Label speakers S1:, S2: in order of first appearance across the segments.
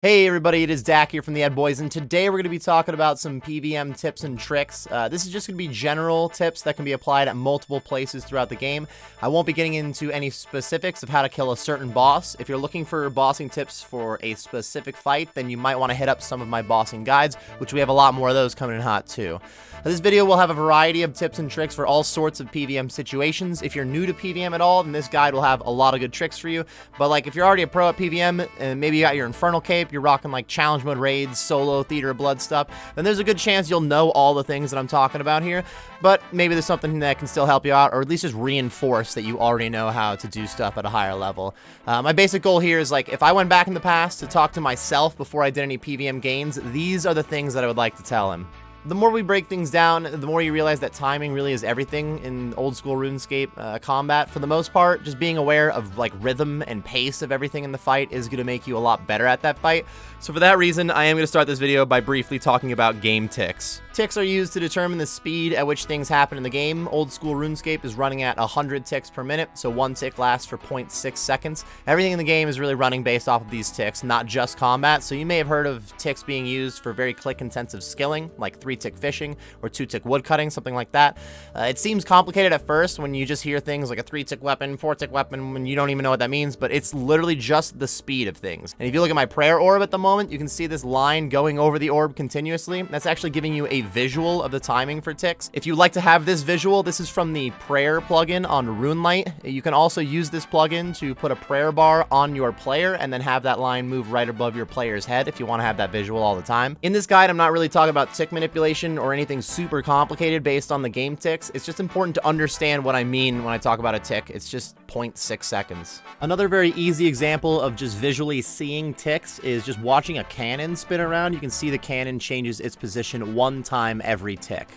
S1: Hey everybody, it is Dak here from the Ed Boys, and today we're going to be talking about some PvM tips and tricks. This is just going to be general tips that can be applied at multiple places throughout the game. I won't be getting into any specifics of how to kill a certain boss. If you're looking for bossing tips for a specific fight, then you might want to hit up some of my bossing guides, which we have a lot more of those coming in hot too. This video will have a variety of tips and tricks for all sorts of PvM situations. If you're new to PvM at all, then this guide will have a lot of good tricks for you. But like if you're already a pro at PvM and maybe you got your Infernal Cape, you're rocking like challenge mode raids, solo, Theater of Blood stuff, then there's a good chance you'll know all the things that I'm talking about here. But maybe there's something that can still help you out, or at least just reinforce that you already know how to do stuff at a higher level. My basic goal here is like if I went back in the past to talk to myself before I did any PvM gains, these are the things that I would like to tell him. The more we break things down, the more you realize that timing really is everything in old school RuneScape combat. For the most part, just being aware of like rhythm and pace of everything in the fight is going to make you a lot better at that fight. So for that reason, I am going to start this video by briefly talking about game ticks. Ticks are used to determine the speed at which things happen in the game. Old school RuneScape is running at 100 ticks per minute, so one tick lasts for 0.6 seconds. Everything in the game is really running based off of these ticks, not just combat. So you may have heard of ticks being used for very click-intensive skilling, like 3-tick fishing or 2-tick woodcutting, something like that. It seems complicated at first when you just hear things like a 3-tick weapon, 4-tick weapon, when you don't even know what that means, but it's literally just the speed of things. And if you look at my prayer orb at the moment, you can see this line going over the orb continuously. That's actually giving you a visual of the timing for ticks. If you'd like to have this visual, this is from the prayer plugin on RuneLite. You can also use this plugin to put a prayer bar on your player and then have that line move right above your player's head if you want to have that visual all the time. In this guide, I'm not really talking about tick manipulation or anything super complicated based on the game ticks. It's just important to understand what I mean when I talk about a tick. It's just 0.6 seconds. Another very easy example of just visually seeing ticks is just watching a cannon spin around. You can see the cannon changes its position one time every tick.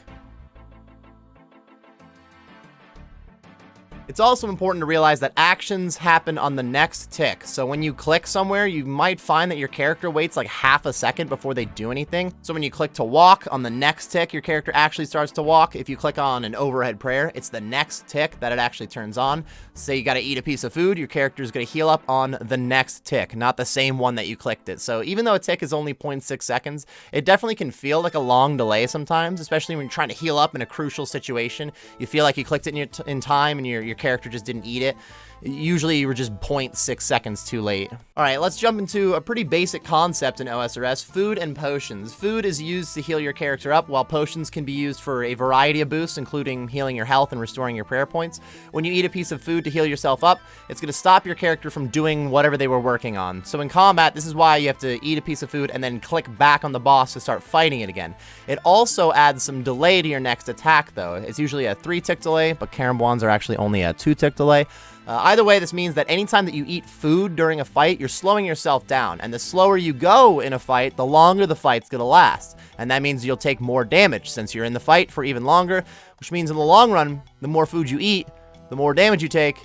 S1: It's also important to realize that actions happen on the next tick. So when you click somewhere, you might find that your character waits like half a second before they do anything. So when you click to walk on the next tick, your character actually starts to walk. If you click on an overhead prayer, it's the next tick that it actually turns on. Say you got to eat a piece of food, your character is going to heal up on the next tick, not the same one that you clicked it. So even though a tick is only 0.6 seconds, it definitely can feel like a long delay sometimes, especially when you're trying to heal up in a crucial situation. You feel like you clicked it in time and your character just didn't eat it. Usually you were just 0.6 seconds too late. All right, let's jump into a pretty basic concept in OSRS, food and potions. Food is used to heal your character up, while potions can be used for a variety of boosts, including healing your health and restoring your prayer points. When you eat a piece of food to heal yourself up, it's going to stop your character from doing whatever they were working on. So in combat, this is why you have to eat a piece of food and then click back on the boss to start fighting it again. It also adds some delay to your next attack, though. It's usually a 3-tick delay, but Karambwans are actually only a 2-tick delay. Either way, this means that anytime that you eat food during a fight, you're slowing yourself down. And the slower you go in a fight, the longer the fight's going to last. And that means you'll take more damage since you're in the fight for even longer, which means in the long run, the more food you eat, the more damage you take,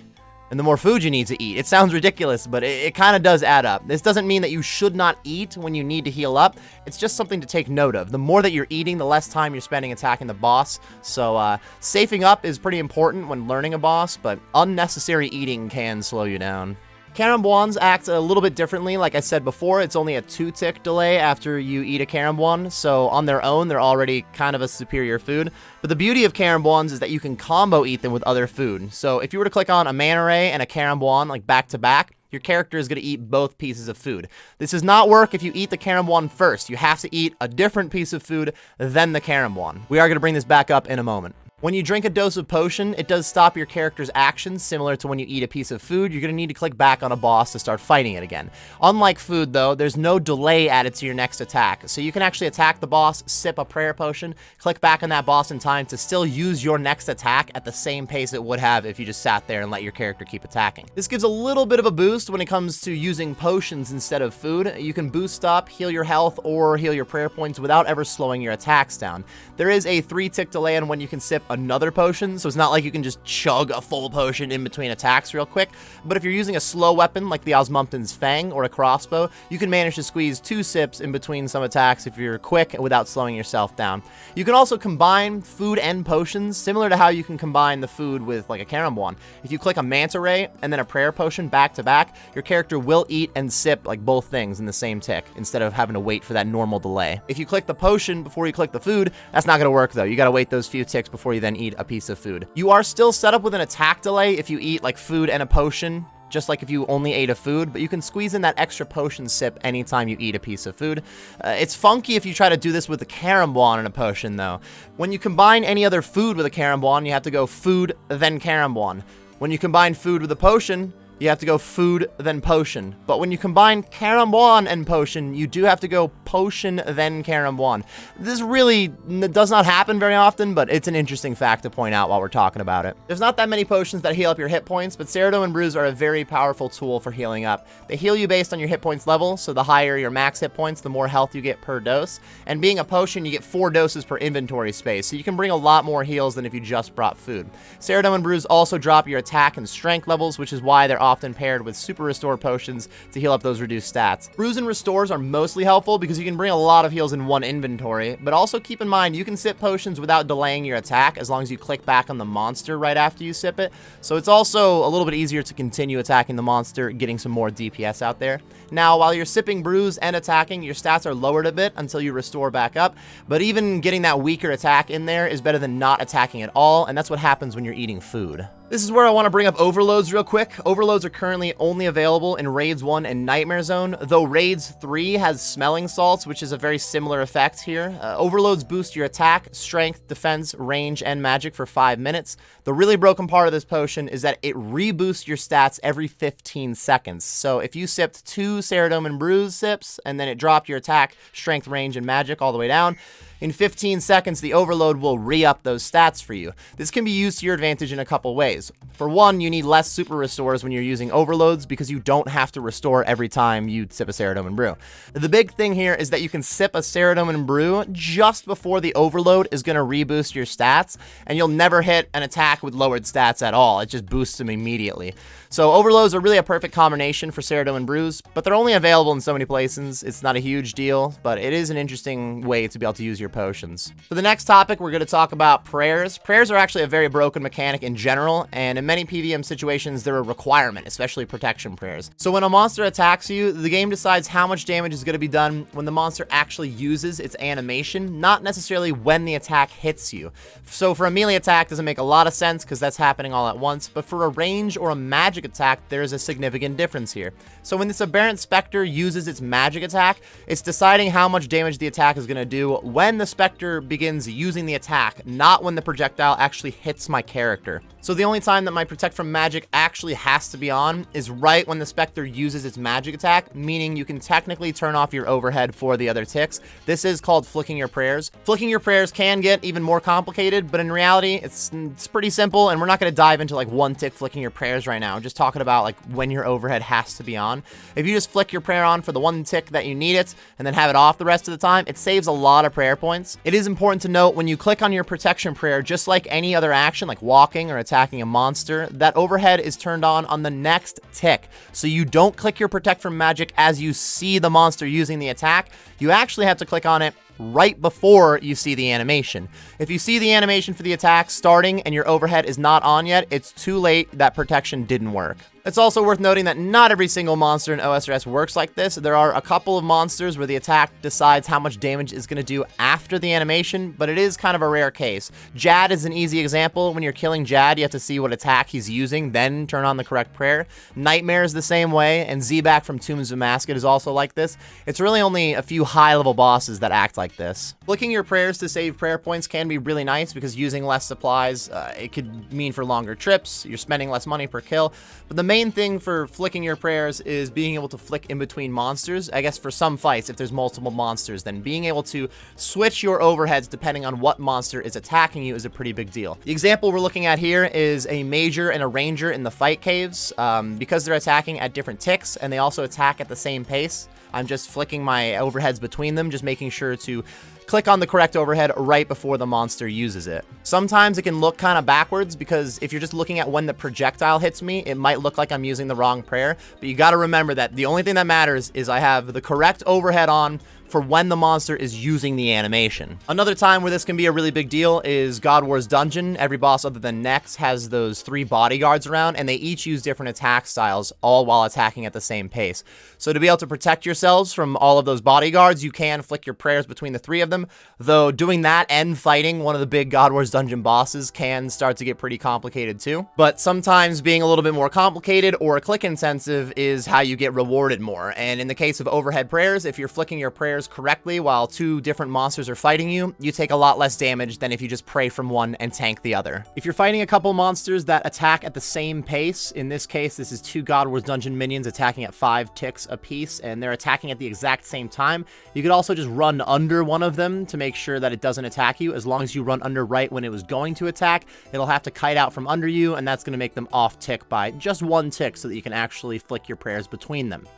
S1: and the more food you need to eat. It sounds ridiculous, but it kind of does add up. This doesn't mean that you should not eat when you need to heal up. It's just something to take note of. The more that you're eating, the less time you're spending attacking the boss. So safing up is pretty important when learning a boss, but unnecessary eating can slow you down. Karambwans act a little bit differently. Like I said before, it's only a 2-tick delay after you eat a Karambwan, so on their own, they're already kind of a superior food. But the beauty of Karambwans is that you can combo eat them with other food. So if you were to click on a Manta Ray and a Karambwan, like back to back, your character is going to eat both pieces of food. This does not work if you eat the Karambwan first. You have to eat a different piece of food than the Karambwan. We are going to bring this back up in a moment. When you drink a dose of potion, it does stop your character's actions, similar to when you eat a piece of food. You're going to need to click back on a boss to start fighting it again. Unlike food, though, there's no delay added to your next attack. So you can actually attack the boss, sip a prayer potion, click back on that boss in time to still use your next attack at the same pace it would have if you just sat there and let your character keep attacking. This gives a little bit of a boost when it comes to using potions instead of food. You can boost up, heal your health, or heal your prayer points without ever slowing your attacks down. There is a 3-tick delay on when you can sip another potion, so it's not like you can just chug a full potion in between attacks real quick. But if you're using a slow weapon like the Osmumten's Fang or a crossbow, you can manage to squeeze 2 sips in between some attacks if you're quick without slowing yourself down. You can also combine food and potions, similar to how you can combine the food with like a Karambuan. If you click a Manta Ray and then a Prayer Potion back to back, your character will eat and sip like both things in the same tick, instead of having to wait for that normal delay. If you click the potion before you click the food, that's not going to work though. You got to wait those few ticks before you then eat a piece of food. You are still set up with an attack delay if you eat like food and a potion, just like if you only ate a food, but you can squeeze in that extra potion sip anytime you eat a piece of food. It's funky if you try to do this with a Karambuan and a potion though. When you combine any other food with a Karambuan, you have to go food, then Karambuan. When you combine food with a potion, you have to go food, then potion. But when you combine Karambuan and potion, you do have to go potion, then Karambuan. This really does not happen very often, but it's an interesting fact to point out while we're talking about it. There's not that many potions that heal up your hit points, but Ceradomin Brews are a very powerful tool for healing up. They heal you based on your hit points level, so the higher your max hit points, the more health you get per dose. And being a potion, you get 4 doses per inventory space, so you can bring a lot more heals than if you just brought food. Ceradomin Brews also drop your attack and strength levels, which is why they're often paired with super restore potions to heal up those reduced stats. Brews and restores are mostly helpful because you can bring a lot of heals in one inventory, but also keep in mind you can sip potions without delaying your attack as long as you click back on the monster right after you sip it, so it's also a little bit easier to continue attacking the monster, getting some more DPS out there. Now, while you're sipping brews and attacking, your stats are lowered a bit until you restore back up, but even getting that weaker attack in there is better than not attacking at all, and that's what happens when you're eating food. This is where I want to bring up overloads real quick. Overloads are currently only available in Raids 1 and Nightmare Zone, though Raids 3 has smelling salts, which is a very similar effect here. Overloads boost your attack, strength, defense, range, and magic for 5 minutes. The really broken part of this potion is that it reboosts your stats every 15 seconds. So if you sipped 2 Ceradomin Brews sips, and then it dropped your attack, strength, range, and magic all the way down, in 15 seconds, the overload will re-up those stats for you. This can be used to your advantage in a couple ways. For one, you need less super restores when you're using overloads because you don't have to restore every time you sip a Ceradomin Brew. The big thing here is that you can sip a Ceradomin Brew just before the overload is going to reboost your stats, and you'll never hit an attack with lowered stats at all. It just boosts them immediately. So overloads are really a perfect combination for Ceradomin Brews, but they're only available in so many places. It's not a huge deal, but it is an interesting way to be able to use your potions. For the next topic, we're going to talk about prayers. Prayers are actually a very broken mechanic in general, and in many PvM situations, they're a requirement, especially protection prayers. So when a monster attacks you, the game decides how much damage is going to be done when the monster actually uses its animation, not necessarily when the attack hits you. So for a melee attack, doesn't make a lot of sense because that's happening all at once, but for a range or a magic attack, there is a significant difference here. So when this Aberrant Spectre uses its magic attack, it's deciding how much damage the attack is going to do when the Spectre begins using the attack, not when the projectile actually hits my character. So the only time that my Protect from Magic actually has to be on is right when the Spectre uses its magic attack, meaning you can technically turn off your overhead for the other ticks. This is called flicking your prayers. Flicking your prayers can get even more complicated, but in reality, it's pretty simple, and we're not going to dive into like one tick flicking your prayers right now. I'm just talking about like when your overhead has to be on. If you just flick your prayer on for the one tick that you need it, and then have it off the rest of the time, it saves a lot of prayer points. It is important to note when you click on your protection prayer, just like any other action like walking or attacking a monster, that overhead is turned on the next tick. So you don't click your Protect from Magic as you see the monster using the attack. You actually have to click on it right before you see the animation. If you see the animation for the attack starting and your overhead is not on yet, it's too late. That protection didn't work. It's also worth noting that not every single monster in OSRS works like this. There are a couple of monsters where the attack decides how much damage it's going to do after the animation, but it is kind of a rare case. Jad is an easy example. When you're killing Jad, you have to see what attack he's using, then turn on the correct prayer. Nightmare is the same way, and Zebak from Tombs of Masket is also like this. It's really only a few high-level bosses that act like this. Flicking your prayers to save prayer points can be really nice because using less supplies, it could mean for longer trips, you're spending less money per kill, but the main thing for flicking your prayers is being able to flick in between monsters. I guess for some fights, if there's multiple monsters, then being able to switch your overheads depending on what monster is attacking you is a pretty big deal. The example we're looking at here is a Major and a Ranger in the fight caves. Because they're attacking at different ticks and they also attack at the same pace, I'm just flicking my overheads between them, just making sure to click on the correct overhead right before the monster uses it. Sometimes it can look kind of backwards because if you're just looking at when the projectile hits me, it might look like I'm using the wrong prayer, but you got to remember that the only thing that matters is I have the correct overhead on for when the monster is using the animation. Another time where this can be a really big deal is God War's Dungeon. Every boss other than Nex has those 3 bodyguards around, and they each use different attack styles, all while attacking at the same pace. So to be able to protect yourselves from all of those bodyguards, you can flick your prayers between the 3 of them, though doing that and fighting one of the big God War's Dungeon bosses can start to get pretty complicated too. But sometimes being a little bit more complicated or click intensive is how you get rewarded more. And in the case of overhead prayers, if you're flicking your prayers correctly while 2 different monsters are fighting you, you take a lot less damage than if you just pray from one and tank the other. If you're fighting a couple monsters that attack at the same pace, in this case, this is 2 God War's Dungeon minions attacking at 5 ticks a piece, and they're attacking at the exact same time, you could also just run under one of them to make sure that it doesn't attack you. As long as you run under right when it was going to attack, it'll have to kite out from under you, and that's going to make them off tick by just 1 tick so that you can actually flick your prayers between them.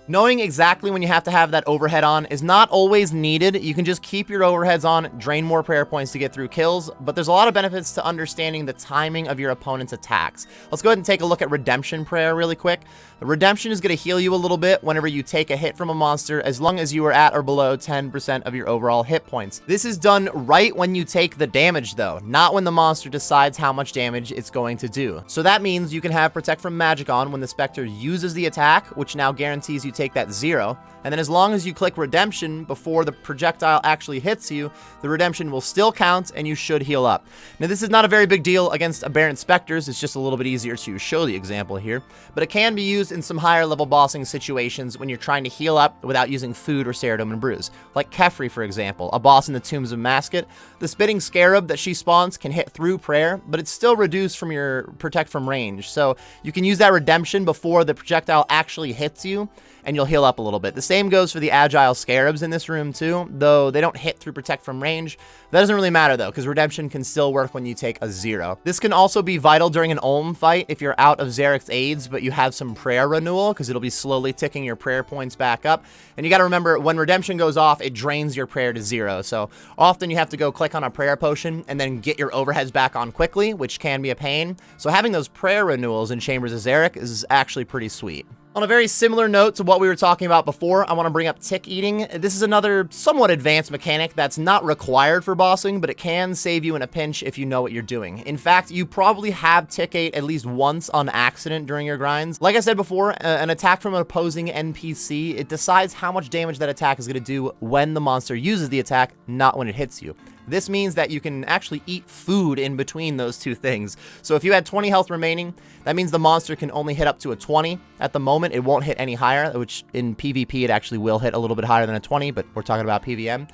S1: Knowing exactly when you have to have that overhead on is not always needed. You can just keep your overheads on, drain more prayer points to get through kills, but there's a lot of benefits to understanding the timing of your opponent's attacks. Let's go ahead and take a look at Redemption Prayer really quick. Redemption is going to heal you a little bit whenever you take a hit from a monster, as long as you are at or below 10% of your overall hit points. This is done right when you take the damage though, not when the monster decides how much damage it's going to do. So that means you can have Protect from Magic on when the Spectre uses the attack, which now guarantees you take that 0, and then as long as you click Redemption before the projectile actually hits you, the Redemption will still count and you should heal up. Now this is not a very big deal against Aberrant Spectres, it's just a little bit easier to show the example here, but it can be used in some higher level bossing situations when you're trying to heal up without using food or Ceridome and Bruise. Like Kefri, for example, a boss in the Tombs of Masket. The Spitting Scarab that she spawns can hit through prayer, but it's still reduced from your Protect from range, so you can use that Redemption before the projectile actually hits you, and you'll heal up a little bit. The same goes for the Agile Scarabs in this room too, though they don't hit through Protect from range. That doesn't really matter though, because Redemption can still work when you take a 0. This can also be vital during an Olm fight if you're out of Xeric's aids, but you have some prayer renewal, because it'll be slowly ticking your prayer points back up. And you got to remember, when Redemption goes off, it drains your prayer to 0. So often you have to go click on a prayer potion and then get your overheads back on quickly, which can be a pain. So having those prayer renewals in Chambers of Xeric is actually pretty sweet. On a very similar note to what we were talking about before, I want to bring up tick eating. This is another somewhat advanced mechanic that's not required for bossing, but it can save you in a pinch if you know what you're doing. In fact, you probably have tick ate at least once on accident during your grinds. Like I said before, an attack from an opposing NPC, it decides how much damage that attack is going to do when the monster uses the attack, not when it hits you. This means that you can actually eat food in between those two things. So if you had 20 health remaining, that means the monster can only hit up to a 20. At the moment, it won't hit any higher, which in PvP, it actually will hit a little bit higher than a 20, but we're talking about PvM.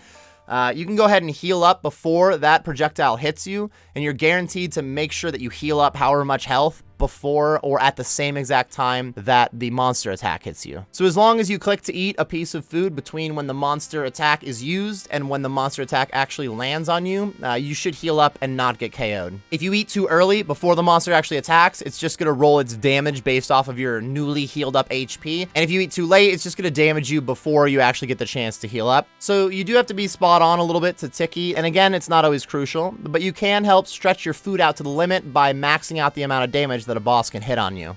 S1: You can go ahead and heal up before that projectile hits you, and you're guaranteed to make sure that you heal up however much health before or at the same exact time that the monster attack hits you. So as long as you click to eat a piece of food between when the monster attack is used and when the monster attack actually lands on you, you should heal up and not get KO'd. If you eat too early before the monster actually attacks, it's just going to roll its damage based off of your newly healed up HP. And if you eat too late, it's just going to damage you before you actually get the chance to heal up. So you do have to be spot on a little bit to tick eat. And again, it's not always crucial, but you can help stretch your food out to the limit by maxing out the amount of damage that a boss can hit on you.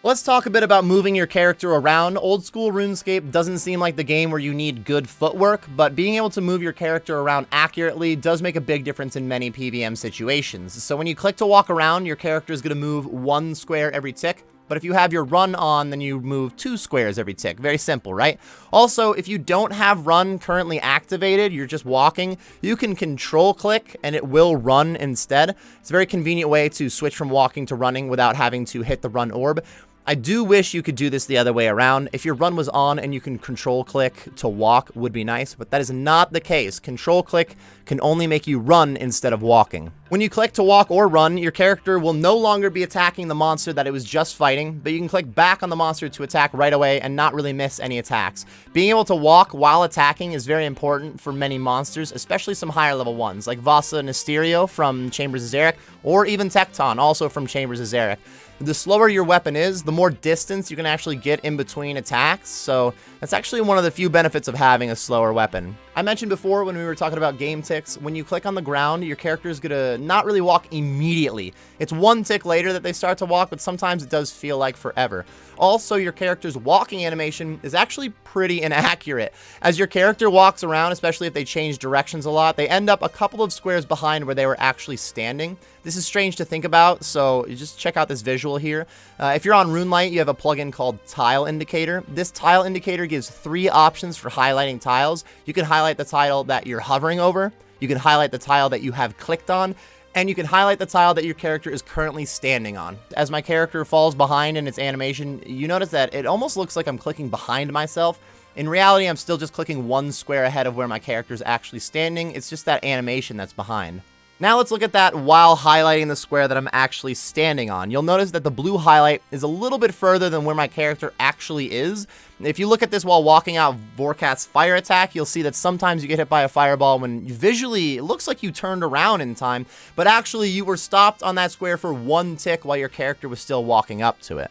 S1: Let's talk a bit about moving your character around. Old school RuneScape doesn't seem like the game where you need good footwork, but being able to move your character around accurately does make a big difference in many PvM situations. So when you click to walk around, your character is going to move 1 square every tick. But if you have your run on, then you move 2 squares every tick. Very simple, right? Also, if you don't have run currently activated, you're just walking, you can control click and it will run instead. It's a very convenient way to switch from walking to running without having to hit the run orb. I do wish you could do this the other way around. If your run was on and you can control click to walk would be nice, but that is not the case. Control click can only make you run instead of walking. When you click to walk or run, your character will no longer be attacking the monster that it was just fighting, but you can click back on the monster to attack right away and not really miss any attacks. Being able to walk while attacking is very important for many monsters, especially some higher level ones, like Vasa Mysterio from Chambers of Zarek, or even Tecton, also from Chambers of Zarek. The slower your weapon is, the more distance you can actually get in between attacks, so that's actually one of the few benefits of having a slower weapon. I mentioned before when we were talking about game ticks, when you click on the ground, your character is gonna not really walk immediately. It's one tick later that they start to walk, but sometimes it does feel like forever. Also, your character's walking animation is actually pretty inaccurate. As your character walks around, especially if they change directions a lot, they end up a couple of squares behind where they were actually standing. This is strange to think about, so just check out this visual here. If you're on RuneLite, you have a plugin called Tile Indicator. This tile indicator gives 3 options for highlighting tiles. You can highlight the tile that you're hovering over, you can highlight the tile that you have clicked on, and you can highlight the tile that your character is currently standing on. As my character falls behind in its animation, you notice that it almost looks like I'm clicking behind myself. In reality, I'm still just clicking 1 square ahead of where my character is actually standing. It's just that animation that's behind. Now let's look at that while highlighting the square that I'm actually standing on. You'll notice that the blue highlight is a little bit further than where my character actually is. If you look at this while walking out Vorkat's fire attack, you'll see that sometimes you get hit by a fireball when visually it looks like you turned around in time, but actually you were stopped on that square for 1 tick while your character was still walking up to it.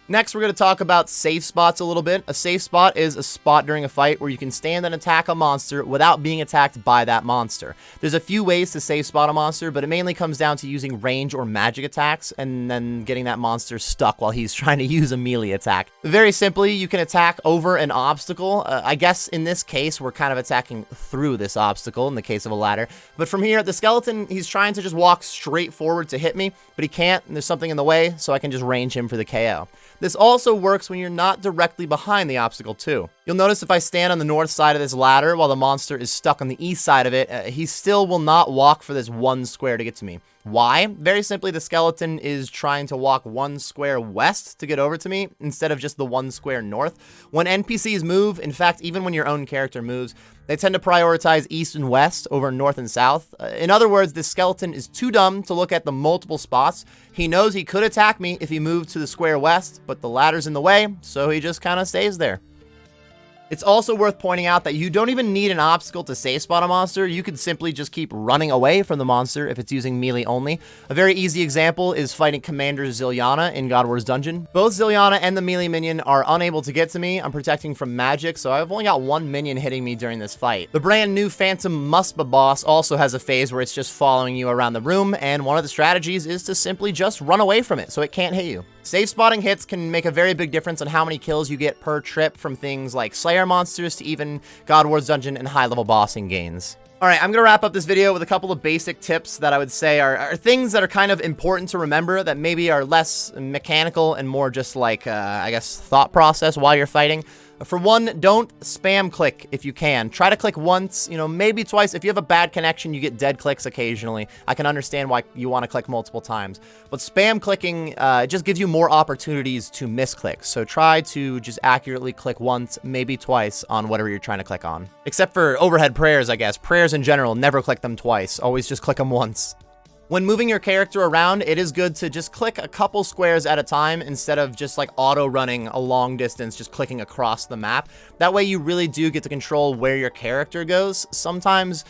S1: Next, we're going to talk about safe spots a little bit. A safe spot is a spot during a fight where you can stand and attack a monster without being attacked by that monster. There's a few ways to safe spot a monster, but it mainly comes down to using range or magic attacks and then getting that monster stuck while he's trying to use a melee attack. Very simply, you can attack over an obstacle. I guess in this case, we're kind of attacking through this obstacle in the case of a ladder. But from here, the skeleton, he's trying to just walk straight forward to hit me, but he can't, and there's something in the way, so I can just range him for the KO. This also works when you're not directly behind the obstacle too. You'll notice if I stand on the north side of this ladder while the monster is stuck on the east side of it, he still will not walk for this 1 square to get to me. Why? Very simply, the skeleton is trying to walk 1 square west to get over to me instead of just the 1 square north. When NPCs move, in fact, even when your own character moves, they tend to prioritize east and west over north and south. In other words, this skeleton is too dumb to look at the multiple spots. He knows he could attack me if he moved to the square west, but the ladder's in the way, so he just kind of stays there. It's also worth pointing out that you don't even need an obstacle to safe spot a monster. You could simply just keep running away from the monster if it's using melee only. A very easy example is fighting Commander Zilyana in God War's Dungeon. Both Zilyana and the melee minion are unable to get to me. I'm protecting from magic, so I've only got 1 minion hitting me during this fight. The brand new Phantom Muspa boss also has a phase where it's just following you around the room, and one of the strategies is to simply just run away from it so it can't hit you. Safe spotting hits can make a very big difference on how many kills you get per trip from things like Slayer monsters to even God War's Dungeon and high-level bossing gains. Alright, I'm going to wrap up this video with a couple of basic tips that I would say are things that are kind of important to remember that maybe are less mechanical and more just like, I guess, thought process while you're fighting. For one, don't spam click if you can. Try to click once, maybe twice. If you have a bad connection, you get dead clicks occasionally. I can understand why you want to click multiple times. But spam clicking, it just gives you more opportunities to misclick. So try to just accurately click once, maybe twice on whatever you're trying to click on. Except for overhead prayers, I guess. Prayers in general, never click them twice. Always just click them once. When moving your character around, it is good to just click a couple squares at a time instead of just like auto running a long distance, just clicking across the map. That way you really do get to control where your character goes. Sometimes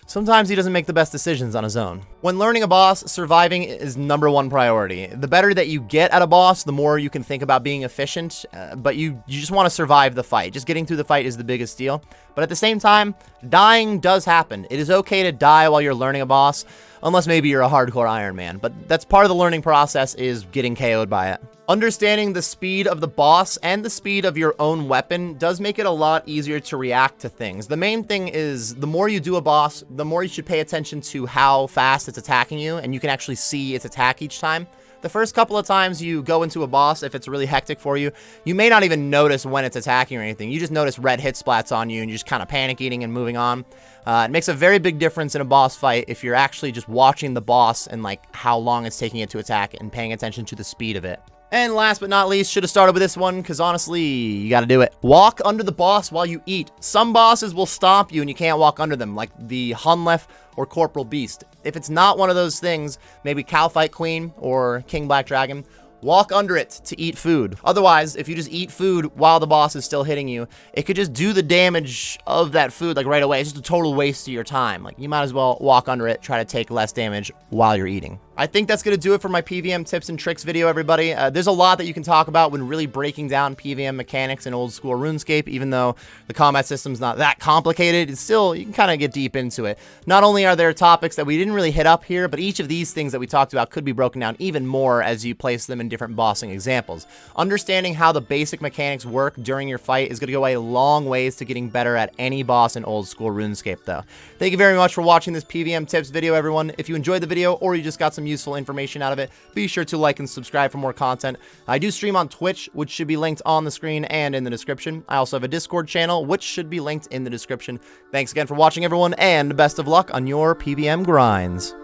S1: he doesn't make the best decisions on his own. When learning a boss, surviving is #1 priority. The better that you get at a boss, the more you can think about being efficient, but you just want to survive the fight. Just getting through the fight is the biggest deal. But at the same time, dying does happen. It is okay to die while you're learning a boss, unless maybe you're a hardcore Iron Man, but that's part of the learning process is getting KO'd by it. Understanding the speed of the boss and the speed of your own weapon does make it a lot easier to react to things. The main thing is the more you do a boss, the more you should pay attention to how fast it's attacking you, and you can actually see its attack each time. The first couple of times you go into a boss, if it's really hectic for you, you may not even notice when it's attacking or anything. You just notice red hit splats on you and you're just kind of panic eating and moving on. It makes a very big difference in a boss fight if you're actually just watching the boss and like how long it's taking it to attack and paying attention to the speed of it. And last but not least, should have started with this one, because honestly, you gotta do it. Walk under the boss while you eat. Some bosses will stop you and you can't walk under them, like the Hunlef or Corporal Beast. If it's not one of those things, maybe Cowfight Queen or King Black Dragon, walk under it to eat food. Otherwise, if you just eat food while the boss is still hitting you, it could just do the damage of that food like right away. It's just a total waste of your time. Like, you might as well walk under it, try to take less damage while you're eating. I think that's going to do it for my PvM tips and tricks video, everybody. There's a lot that you can talk about when really breaking down PvM mechanics in old school RuneScape. Even though the combat system's not that complicated, it's still, you can kind of get deep into it. Not only are there topics that we didn't really hit up here, but each of these things that we talked about could be broken down even more as you place them in different bossing examples. Understanding how the basic mechanics work during your fight is going to go a long ways to getting better at any boss in old school RuneScape, though. Thank you very much for watching this PvM tips video, everyone. If you enjoyed the video or you just got some useful information out of it, be sure to like and subscribe for more content. I do stream on Twitch, which should be linked on the screen and in the description. I also have a Discord channel, which should be linked in the description. Thanks again for watching, everyone, and best of luck on your PvM grinds.